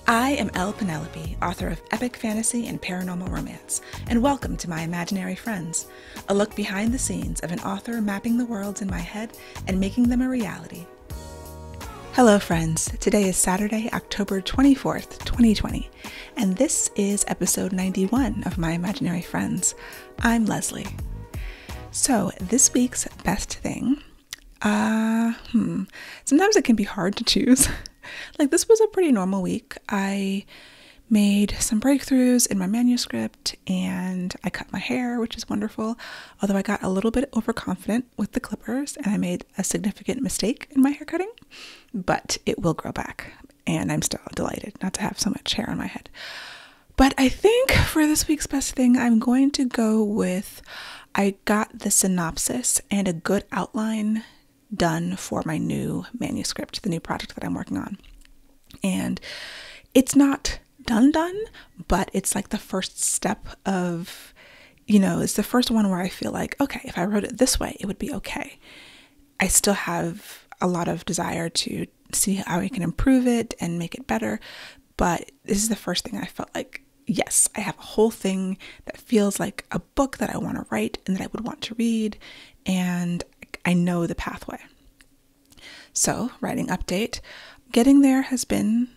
I am Penelope, author of epic fantasy and paranormal romance, and welcome to my imaginary friends, a look behind the scenes of an author mapping the worlds in my head and making them a reality. Hello friends, today is Saturday, October 24th, 2020, and this is episode 91 of my imaginary friends. I'm Leslie. So this week's best thing, sometimes it can be hard to choose. Like, this was a pretty normal week. I made some breakthroughs in my manuscript and I cut my hair, which is wonderful. Although I got a little bit overconfident with the clippers and I made a significant mistake in my hair cutting, but it will grow back and I'm still delighted not to have so much hair on my head. But I think for this week's best thing, I'm going to go with, I got the synopsis and a good outline done for my new manuscript, the new project that I'm working on. And it's not done, but it's like the first step of, it's the first one where I feel like, okay, if I wrote it this way, it would be okay. I still have a lot of desire to see how I can improve it and make it better. But this is the first thing I felt like, yes, I have a whole thing that feels like a book that I want to write and that I would want to read. And I know the pathway. So, writing update, getting there has been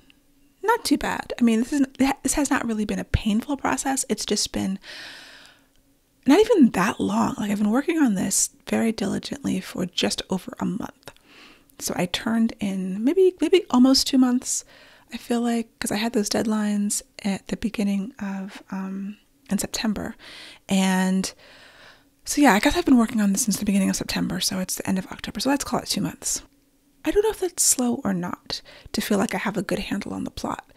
not too bad. I mean, this has not really been a painful process. It's just been not even that long. Like, I've been working on this very diligently for just over a month. So I turned in maybe almost 2 months, I feel like, because I had those deadlines at the beginning of, in September. And so yeah, I guess I've been working on this since the beginning of September, so it's the end of October, so let's call it 2 months. I don't know if that's slow or not, to feel like I have a good handle on the plot,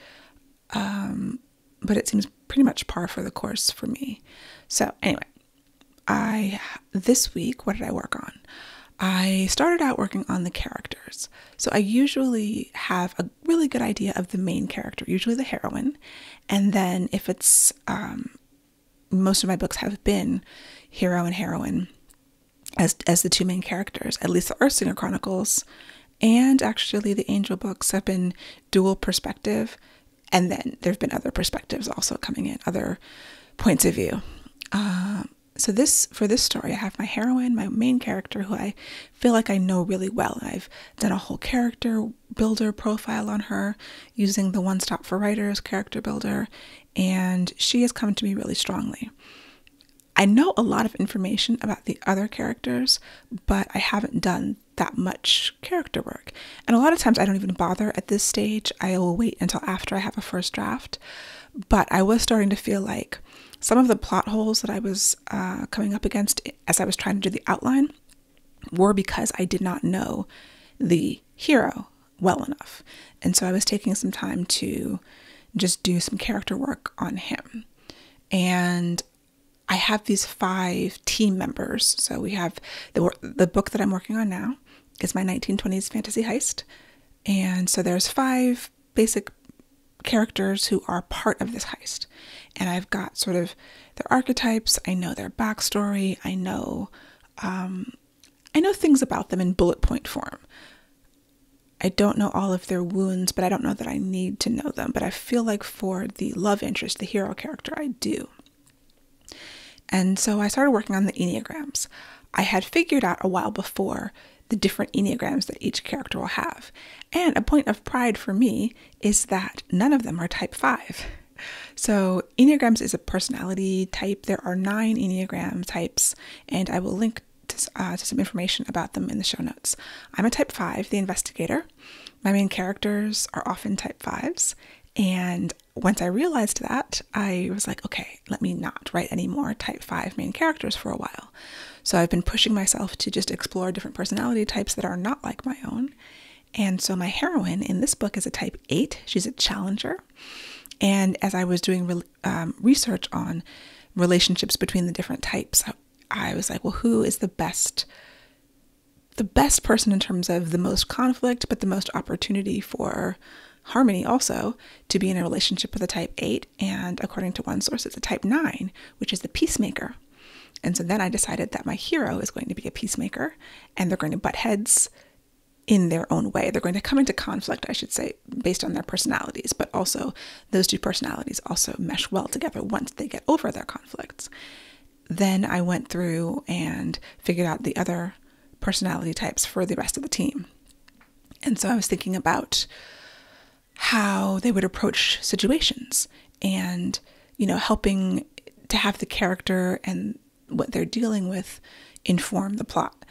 but it seems pretty much par for the course for me. So anyway, this week, what did I work on? I started out working on the characters. So I usually have a really good idea of the main character, usually the heroine, and then if it's, most of my books have been hero and heroine as the two main characters. At least the Earthsinger Chronicles and actually the Angel books have been dual perspective, and then there have been other perspectives also coming in, other points of view. So for this story, I have my heroine, my main character, who I feel like I know really well. I've done a whole character builder profile on her using the One Stop for Writers character builder, and she has come to me really strongly. I know a lot of information about the other characters, but I haven't done that much character work. And a lot of times I don't even bother at this stage. I will wait until after I have a first draft. But I was starting to feel like some of the plot holes that I was coming up against as I was trying to do the outline were because I did not know the hero well enough. And so I was taking some time to just do some character work on him. And I have these 5 team members. So we have the book that I'm working on now is my 1920s fantasy heist. And so there's 5 basic characters who are part of this heist. And I've got sort of their archetypes. I know their backstory. I know things about them in bullet point form. I don't know all of their wounds, but I don't know that I need to know them. But I feel like for the love interest, the hero character, I do. And so I started working on the Enneagrams. I had figured out a while before the different Enneagrams that each character will have. And a point of pride for me is that none of them are type 5. So Enneagrams is a personality type. There are 9 Enneagram types, and I will link to some information about them in the show notes. I'm a type 5, the investigator. My main characters are often type 5s. And once I realized that, I was like, okay, let me not write any more type 5 main characters for a while. So I've been pushing myself to just explore different personality types that are not like my own. And so my heroine in this book is a type 8. She's a challenger. And as I was doing research on relationships between the different types, I was like, well, who is the best person in terms of the most conflict, but the most opportunity for harmony also to be in a relationship with a type 8, and according to one source, it's a type 9, which is the peacemaker. And so then I decided that my hero is going to be a peacemaker, and they're going to butt heads in their own way. They're going to come into conflict, I should say, based on their personalities, but also those two personalities also mesh well together once they get over their conflicts. Then I went through and figured out the other personality types for the rest of the team. And so I was thinking about how they would approach situations and, helping to have the character and what they're dealing with inform the plot,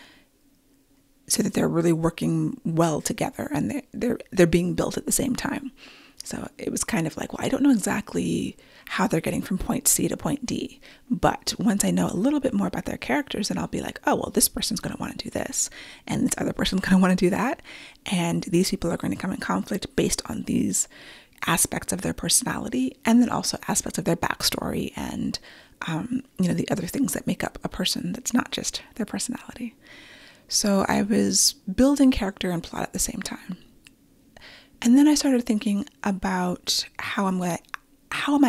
so that they're really working well together and they're being built at the same time. So it was kind of like, well, I don't know exactly how they're getting from point C to point D, but once I know a little bit more about their characters, then I'll be like, oh, well, this person's going to want to do this, and this other person's going to want to do that, and these people are going to come in conflict based on these aspects of their personality, and then also aspects of their backstory and the other things that make up a person that's not just their personality. So I was building character and plot at the same time. And then I started thinking about how am I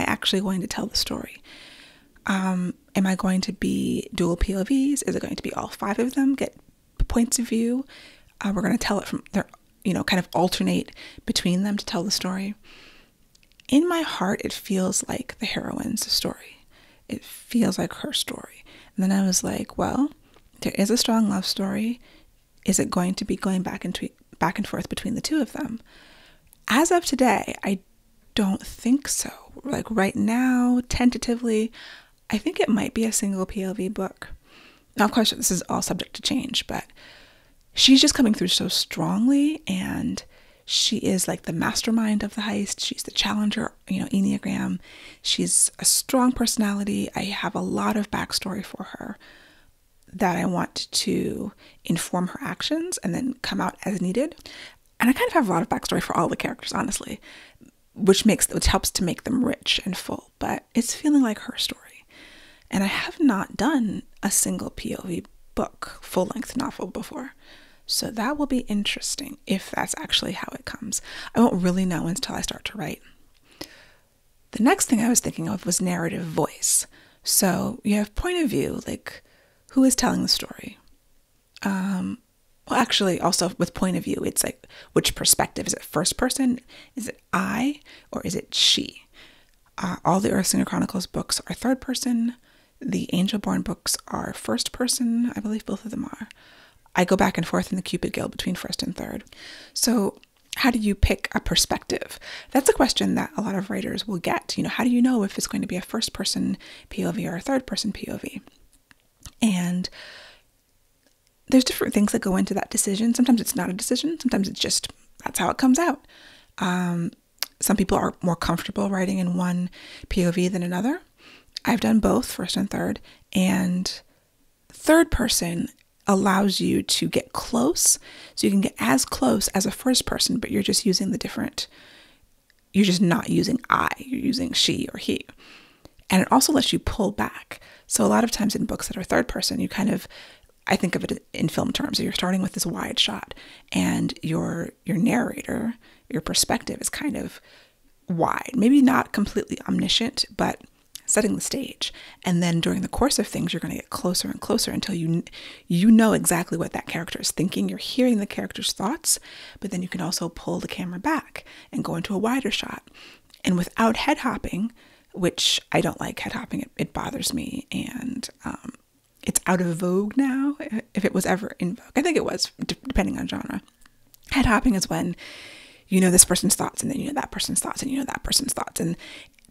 actually going to tell the story? Am I going to be dual POVs? Is it going to be all 5 of them get points of view? We're going to tell it from their, kind of alternate between them to tell the story. In my heart, it feels like the heroine's story. It feels like her story. And then I was like, well, there is a strong love story. Is it going to be going back and forth between the two of them? As of today, I don't think so. Like right now, tentatively, I think it might be a single POV book. Now, of course, this is all subject to change, but she's just coming through so strongly, and she is like the mastermind of the heist. She's the challenger, Enneagram. She's a strong personality. I have a lot of backstory for her that I want to inform her actions and then come out as needed. And I kind of have a lot of backstory for all the characters, honestly, which helps to make them rich and full, but it's feeling like her story. And I have not done a single POV book, full-length novel before. So that will be interesting if that's actually how it comes. I won't really know until I start to write. The next thing I was thinking of was narrative voice. So you have point of view, like who is telling the story? Well, actually, also with point of view, it's like which perspective. Is it first person? Is it I? Or is it she? All the Earthsinger Chronicles books are third person. The Angelborn books are first person. I believe both of them are. I go back and forth in the Cupid Guild between first and third. So how do you pick a perspective? That's a question that a lot of writers will get. How do you know if it's going to be a first person POV or a third person POV? And there's different things that go into that decision. Sometimes it's not a decision. Sometimes it's just, that's how it comes out. Some people are more comfortable writing in one POV than another. I've done both, first and third. And third person allows you to get close. So you can get as close as a first person, but you're just using you're just not using I, you're using she or he. And it also lets you pull back. So a lot of times in books that are third person, I think of it in film terms. So you're starting with this wide shot, and your narrator, your perspective is kind of wide, maybe not completely omniscient, but setting the stage. And then during the course of things, you're going to get closer and closer until you know exactly what that character is thinking. You're hearing the character's thoughts, but then you can also pull the camera back and go into a wider shot. And without head hopping, which I don't like head hopping, it bothers me. And it's out of vogue now, if it was ever in vogue. I think it was, depending on genre. Head hopping is when you know this person's thoughts, and then you know that person's thoughts, and you know that person's thoughts.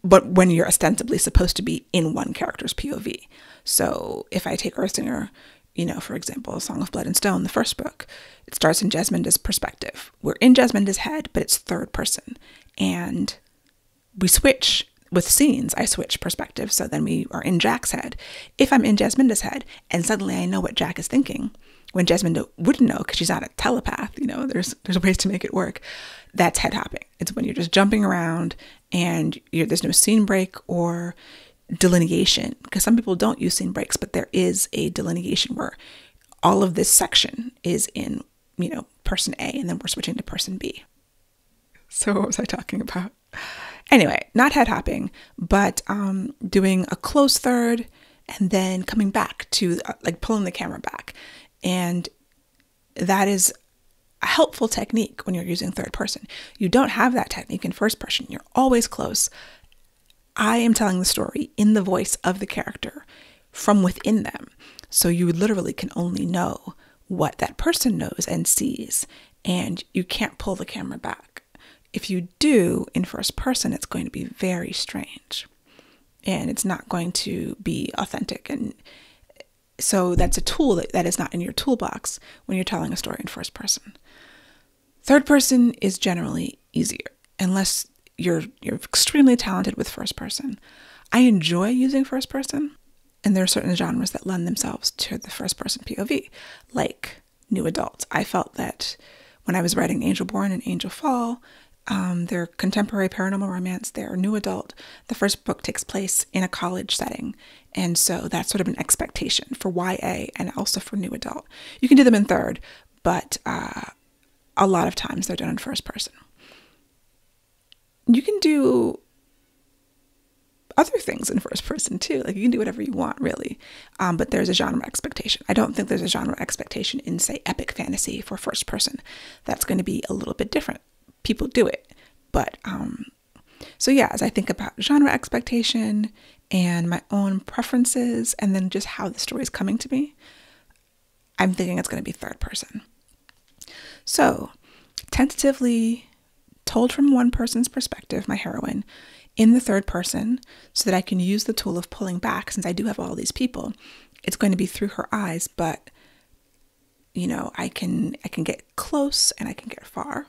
But when you're ostensibly supposed to be in one character's POV. So if I take Earthsinger, for example, Song of Blood and Stone, the first book, it starts in Jesminda's perspective. We're in Jesminda's head, but it's third person. And we switch with scenes. I switch perspective. So then we are in Jack's head. If I'm in Jesminda's head and suddenly I know what Jack is thinking, when Jesminda wouldn't know because she's not a telepath, there's ways to make it work. That's head hopping. It's when you're just jumping around and there's no scene break or delineation, because some people don't use scene breaks, but there is a delineation where all of this section is in, person A, and then we're switching to person B. So what was I talking about? Anyway, not head hopping, but doing a close third and then coming back to like pulling the camera back. And that is, a helpful technique when you're using third person. You don't have that technique in first person. You're always close. I am telling the story in the voice of the character from within them. So you literally can only know what that person knows and sees, and you can't pull the camera back. If you do in first person, it's going to be very strange and it's not going to be authentic. And so that's a tool that is not in your toolbox when you're telling a story in first person. Third person is generally easier unless you're extremely talented with first person. I enjoy using first person, and there are certain genres that lend themselves to the first person POV, like new adults. I felt that when I was writing Angel Born and Angel Fall, they're contemporary paranormal romance, they're new adult. The first book takes place in a college setting, and so that's sort of an expectation for YA and also for new adult. You can do them in third, but a lot of times they're done in first person. You can do other things in first person too. Like you can do whatever you want, really. But there's a genre expectation. I don't think there's a genre expectation in, say, epic fantasy for first person. That's going to be a little bit different. People do it. But so yeah, as I think about genre expectation and my own preferences and then just how the story is coming to me, I'm thinking it's going to be third person. So tentatively told from one person's perspective, my heroine, in the third person, so that I can use the tool of pulling back. Since I do have all these people, it's going to be through her eyes, but you know, I can get close and I can get far.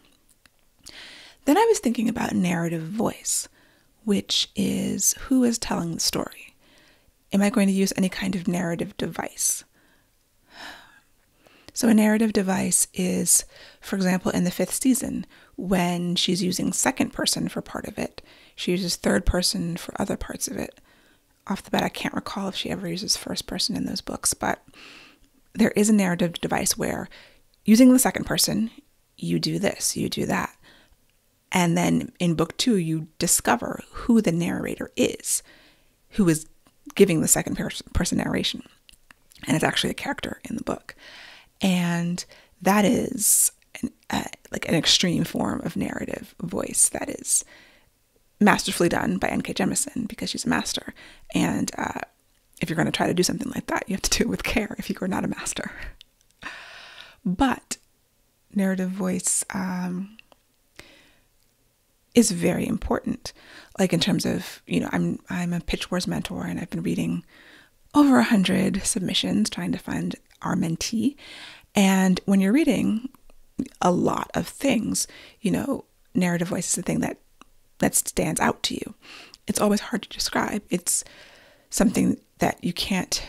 Then I was thinking about narrative voice, which is who is telling the story. Am I going to use any kind of narrative device? So a narrative device is, for example, in the 5th season, when she's using second person for part of it, she uses third person for other parts of it. Off the bat, I can't recall if she ever uses first person in those books, but there is a narrative device where using the second person, you do this, you do that. And then in book 2, you discover who the narrator is, who is giving the second person narration. And it's actually a character in the book. And that is like an extreme form of narrative voice that is masterfully done by N.K. Jemisin, because she's a master. And if you're going to try to do something like that, you have to do it with care if you are not a master. But narrative voice is very important. Like in terms of, you know, I'm a Pitch Wars mentor, and I've been reading over 100 submissions trying to find our mentee. And when you're reading a lot of things, you know, narrative voice is the thing that stands out to you. It's always hard to describe. It's something that you can't,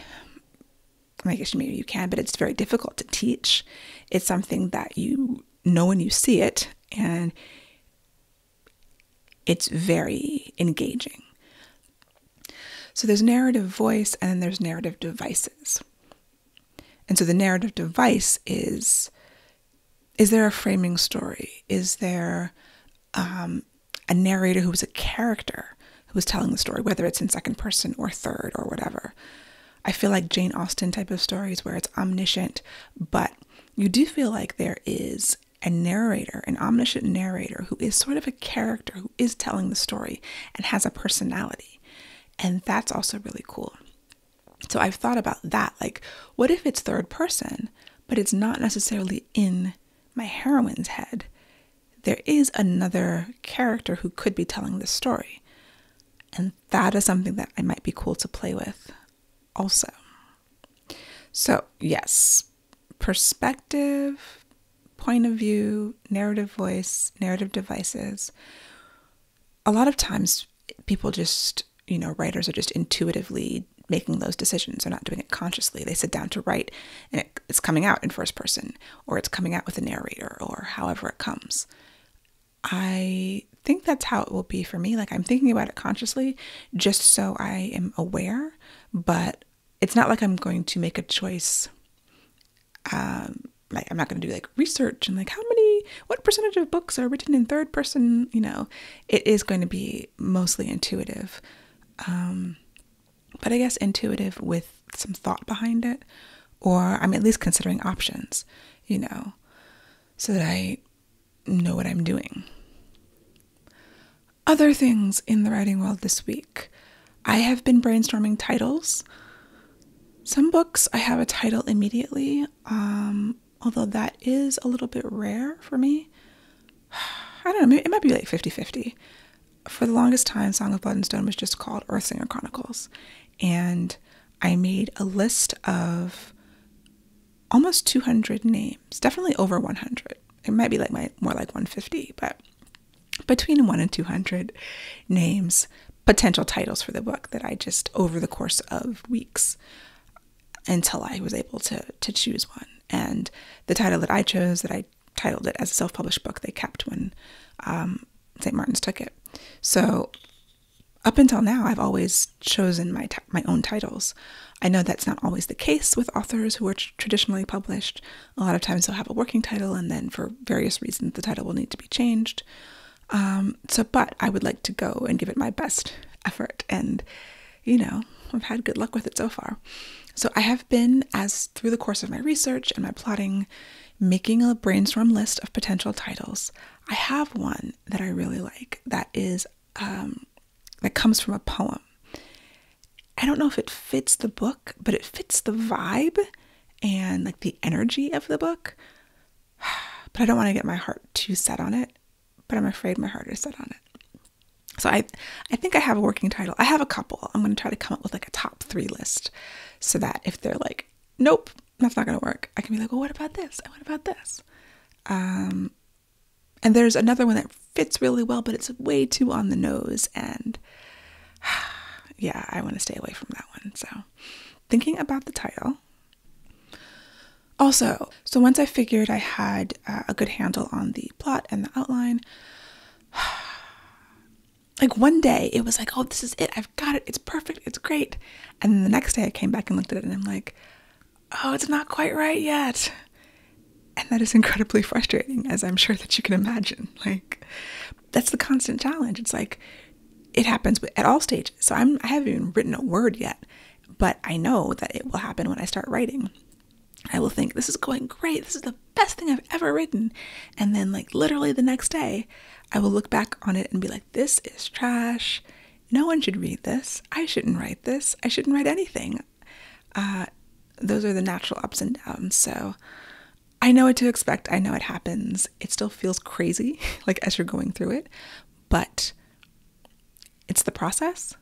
I guess maybe you can, but it's very difficult to teach. It's something that you know when you see it, and it's very engaging. So there's narrative voice, and then there's narrative devices. And so the narrative device is there a framing story? Is there a narrator who is a character who is telling the story, whether it's in second person or third or whatever? I feel like Jane Austen type of stories where it's omniscient, but you do feel like there is a narrator, an omniscient narrator who is sort of a character who is telling the story and has a personality. And that's also really cool. So I've thought about that. Like, what if it's third person, but it's not necessarily in my heroine's head? There is another character who could be telling the story. And that is something that I might be cool to play with also. So yes, perspective, point of view, narrative voice, narrative devices. A lot of times people just, you know, writers are just intuitively making those decisions. They're not doing it consciously. They sit down to write and it's coming out in first person, or it's coming out with a narrator, or however it comes. I think that's how it will be for me. Like, I'm thinking about it consciously just so I am aware, but it's not like I'm going to make a choice. Like, I'm not going to do like research and like what percentage of books are written in third person, you know. It is going to be mostly intuitive. But I guess intuitive with some thought behind it, or I'm at least considering options, you know. so that I know what I'm doing. Other things in the writing world this week. I have been brainstorming titles. Some books I have a title immediately, although that is a little bit rare for me. I don't know, it might be like 50-50. For the longest time, Song of Blood and Stone was just called Earthsinger Chronicles. And I made a list of almost 200 names, definitely over 100. It might be like more like 150, but between 1 and 200 names, potential titles for the book that I just, over the course of weeks, until I was able to choose one. And the title that I chose, that I titled it as a self-published book, they kept when St. Martin's took it. So up until now, I've always chosen my own titles. I know that's not always the case with authors who are traditionally published. A lot of times they'll have a working title, and then for various reasons, the title will need to be changed. But I would like to go and give it my best effort. And, I've had good luck with it so far. So I have been, through the course of my research and my plotting, making a brainstorm list of potential titles. I have one that I really like that is, that comes from a poem. I don't know if it fits the book, but it fits the vibe and like the energy of the book. But I don't want to get my heart too set on it, but I'm afraid my heart is set on it. So I think I have a working title. I have a couple. I'm going to try to come up with like a top 3 list so that if they're like, nope, that's not going to work, I can be like, well, what about this? And what about this? And there's another one that fits really well, but it's way too on the nose. And yeah, I want to stay away from that one. So thinking about the title. Also, so once I figured I had a good handle on the plot and the outline, like one day it was like, oh, this is it. I've got it. It's perfect. It's great. And then the next day I came back and looked at it and I'm like, oh, it's not quite right yet. And that is incredibly frustrating, as I'm sure that you can imagine. Like, that's the constant challenge. It's like, it happens at all stages. So I haven't even written a word yet, but I know that it will happen when I start writing. I will think, this is going great. This is the best thing I've ever written. And then like literally the next day, I will look back on it and be like, this is trash. No one should read this. I shouldn't write this. I shouldn't write anything. Those are the natural ups and downs. So I know what to expect. I know it happens. It still feels crazy, like as you're going through it, but it's the process.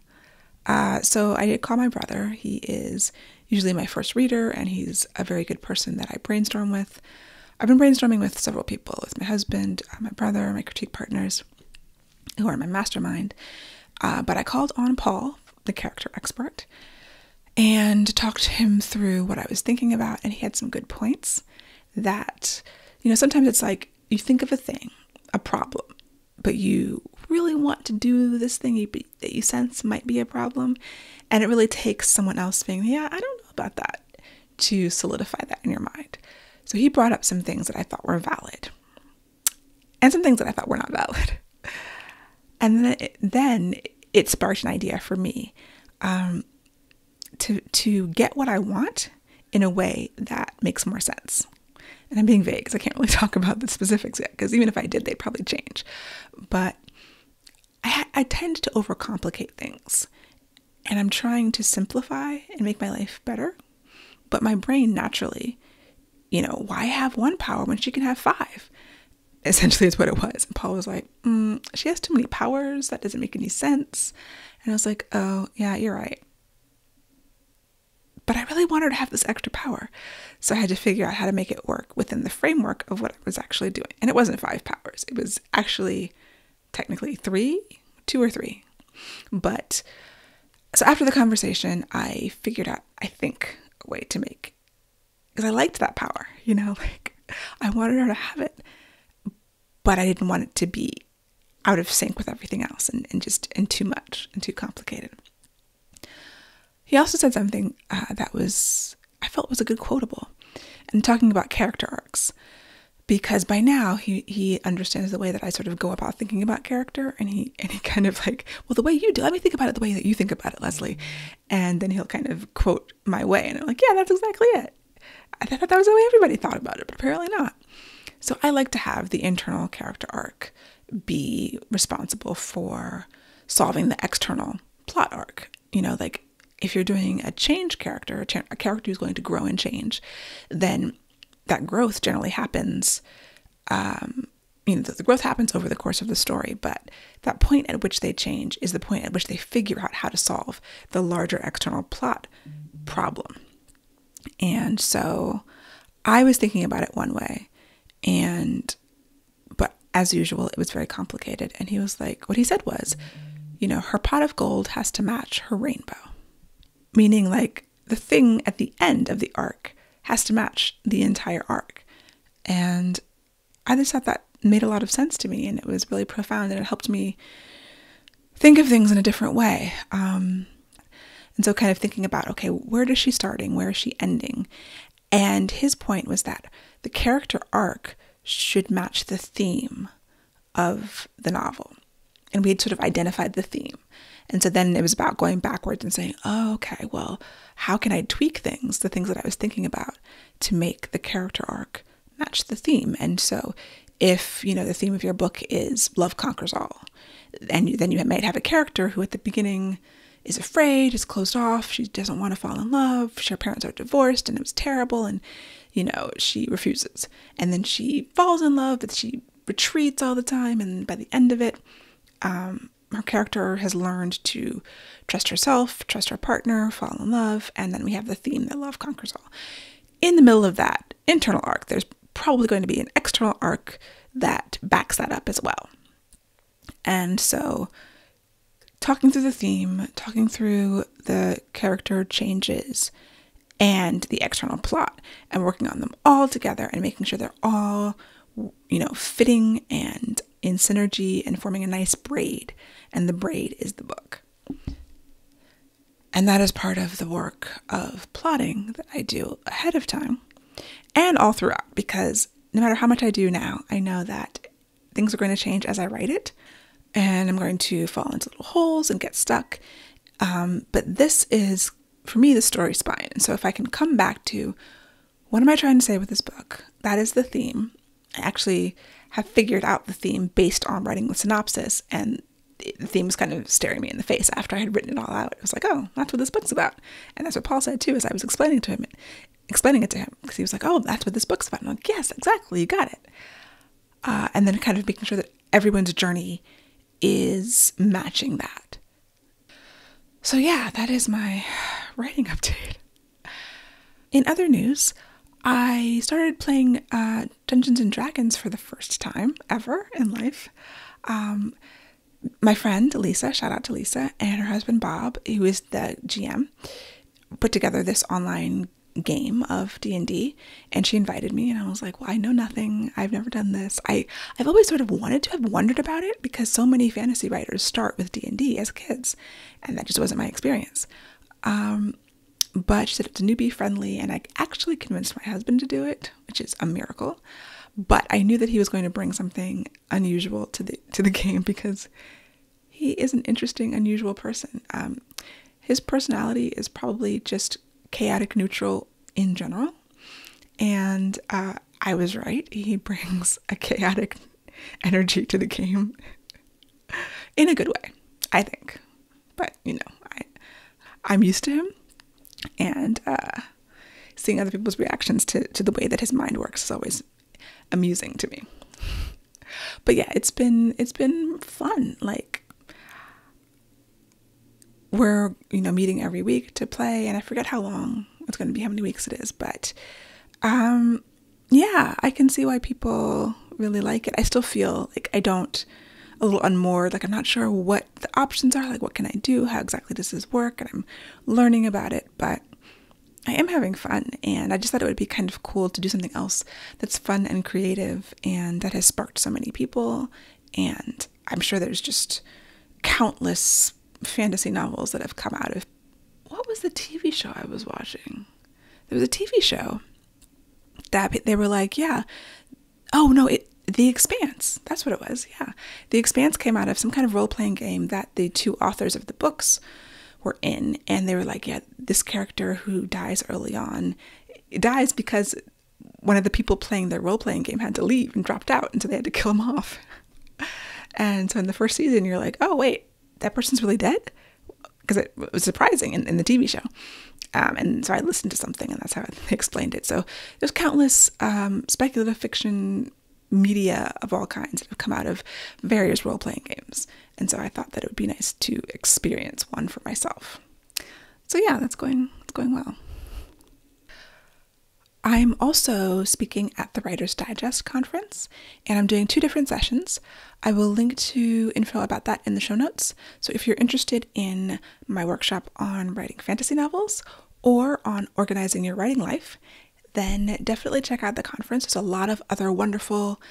So I did call my brother. He is usually my first reader, and he's a very good person that I brainstorm with. I've been brainstorming with several people, with my husband, my brother, my critique partners, who are my mastermind. But I called on Paul, the character expert, and talked him through what I was thinking about, and he had some good points that, sometimes it's like you think of a thing, a problem, but you really want to do this thing that you sense might be a problem, and it really takes someone else being, yeah, I don't know about that, to solidify that in your mind. So he brought up some things that I thought were valid, and some things that I thought were not valid. And then it sparked an idea for me to get what I want in a way that makes more sense. And I'm being vague because I can't really talk about the specifics yet, because even if I did, they'd probably change. But I tend to overcomplicate things, and I'm trying to simplify and make my life better. But my brain naturally, why have one power when she can have 5? Essentially, is what it was. And Paul was like, she has too many powers. That doesn't make any sense. And I was like, oh, yeah, you're right. But I really want her to have this extra power. So I had to figure out how to make it work within the framework of what I was actually doing. And it wasn't 5 powers. It was actually technically 2 or 3. But so after the conversation, I figured out, I think, a way to make, because I liked that power, I wanted her to have it, but I didn't want it to be out of sync with everything else and too much and too complicated. He also said something that I felt was a good quotable, and talking about character arcs, because by now he understands the way that I sort of go about thinking about character, and he kind of like, well, the way you do, let me think about it the way that you think about it, Leslie. And then he'll kind of quote my way, and I'm like, yeah, that's exactly it. I thought that was the way everybody thought about it, but apparently not. So I like to have the internal character arc be responsible for solving the external plot arc. Like if you're doing a change character, a character who's going to grow and change, then that growth generally happens, the growth happens over the course of the story, but that point at which they change is the point at which they figure out how to solve the larger external plot problem. And so I was thinking about it one way, but as usual, it was very complicated. And he was like, what he said was, her pot of gold has to match her rainbow, meaning like the thing at the end of the arc has to match the entire arc. And I just thought that made a lot of sense to me, and it was really profound, and it helped me think of things in a different way. And so kind of thinking about, okay, where is she starting? Where is she ending? And his point was that the character arc should match the theme of the novel. And we had sort of identified the theme. And so then it was about going backwards and saying, oh, okay, well, how can I tweak things, the things that I was thinking about, to make the character arc match the theme? And so if, the theme of your book is love conquers all, and then you might have a character who at the beginning is afraid, is closed off, she doesn't want to fall in love, her parents are divorced and it was terrible, and, she refuses. And then she falls in love, but she retreats all the time, and by the end of it, her character has learned to trust herself, trust her partner, fall in love, and then we have the theme that love conquers all. In the middle of that internal arc, there's probably going to be an external arc that backs that up as well. And so talking through the theme, talking through the character changes and the external plot, and working on them all together and making sure they're all, fitting and in synergy and forming a nice braid. And the braid is the book. And that is part of the work of plotting that I do ahead of time and all throughout, because no matter how much I do now, I know that things are going to change as I write it, and I'm going to fall into little holes and get stuck. But this is, for me, the story spine. And so if I can come back to, what am I trying to say with this book? That is the theme. I actually have figured out the theme based on writing the synopsis, and the theme was kind of staring me in the face after I had written it all out. It was like, oh, that's what this book's about. And that's what Paul said too, as I was explaining it to him, because he was like, oh, that's what this book's about. And I'm like, yes, exactly, you got it. And then kind of making sure that everyone's journey is matching that. So yeah, that is my writing update. In other news, I started playing Dungeons and Dragons for the first time ever in life. My friend Lisa, shout out to Lisa, and her husband Bob, who is the GM, put together this online game of D&D, and she invited me, and I was like, well, I know nothing. I've never done this. I've always sort of wanted to have wondered about it, because so many fantasy writers start with D&D as kids, and that just wasn't my experience. But she said it's newbie friendly, and I actually convinced my husband to do it, which is a miracle. But I knew that he was going to bring something unusual to the game, because he is an interesting, unusual person. His personality is probably just chaotic neutral in general. And I was right. He brings a chaotic energy to the game in a good way, I think. But, I'm used to him. And seeing other people's reactions to the way that his mind works is always amusing to me. But yeah, it's been fun. Like, we're, meeting every week to play, and I forget how long it's going to be, how many weeks it is, but yeah, I can see why people really like it. I still feel like a little unmoored, like I'm not sure what the options are, like what can I do, how exactly does this work, and I'm learning about it, but I am having fun, and I just thought it would be kind of cool to do something else that's fun and creative and that has sparked so many people. And I'm sure there's just countless fantasy novels that have come out of, what was the TV show I was watching? There was a TV show that they were like, yeah, oh no, The Expanse, that's what it was, yeah. The Expanse came out of some kind of role-playing game that the two authors of the books were in, and they were like, yeah, this character who dies early on, dies because one of the people playing their role-playing game had to leave and dropped out, and so they had to kill him off. And so in the first season, you're like, oh, wait, that person's really dead? Because it was surprising in the TV show. And so I listened to something, and that's how they explained it. So there's countless speculative fiction media of all kinds that have come out of various role-playing games. And so I thought that it would be nice to experience one for myself. So yeah, it's going well. I'm also speaking at the Writer's Digest conference, and I'm doing 2 different sessions. I will link to info about that in the show notes. So if you're interested in my workshop on writing fantasy novels or on organizing your writing life, then definitely check out the conference. There's a lot of other wonderful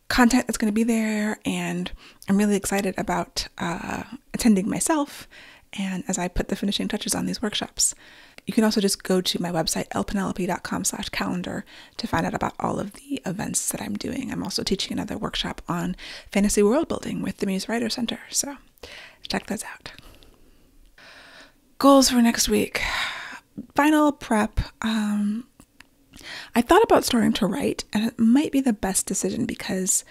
content that's going to be there, and I'm really excited about attending myself and as I put the finishing touches on these workshops. You can also just go to my website, lpenelope.com/calendar, to find out about all of the events that I'm doing. I'm also teaching another workshop on fantasy world building with the Muse Writer Center, so check those out. Goals for next week. Final prep. I thought about starting to write, and it might be the best decision because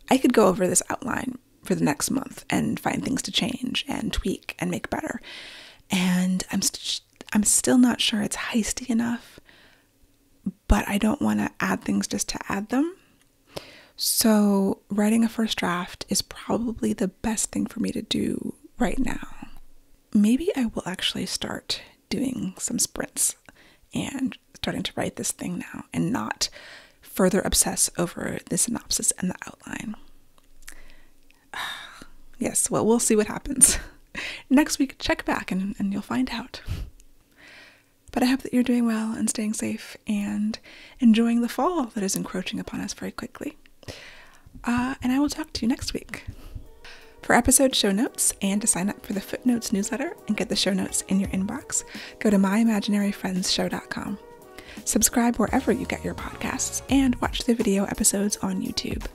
I could go over this outline for the next month and find things to change and tweak and make better. And I'm still not sure it's heisty enough, but I don't want to add things just to add them. So writing a first draft is probably the best thing for me to do right now. Maybe I will actually start doing some sprints and starting to write this thing now and not further obsess over the synopsis and the outline. Yes, well, we'll see what happens. Next week, check back and you'll find out. But I hope that you're doing well and staying safe and enjoying the fall that is encroaching upon us very quickly. And I will talk to you next week. For episode show notes and to sign up for the Footnotes newsletter and get the show notes in your inbox, go to myimaginaryfriendshow.com. Subscribe wherever you get your podcasts and watch the video episodes on YouTube.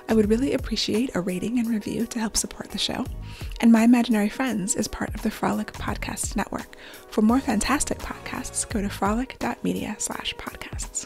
I would really appreciate a rating and review to help support the show. And My Imaginary Friends is part of the Frolic Podcast Network. For more fantastic podcasts, go to frolic.media/podcasts.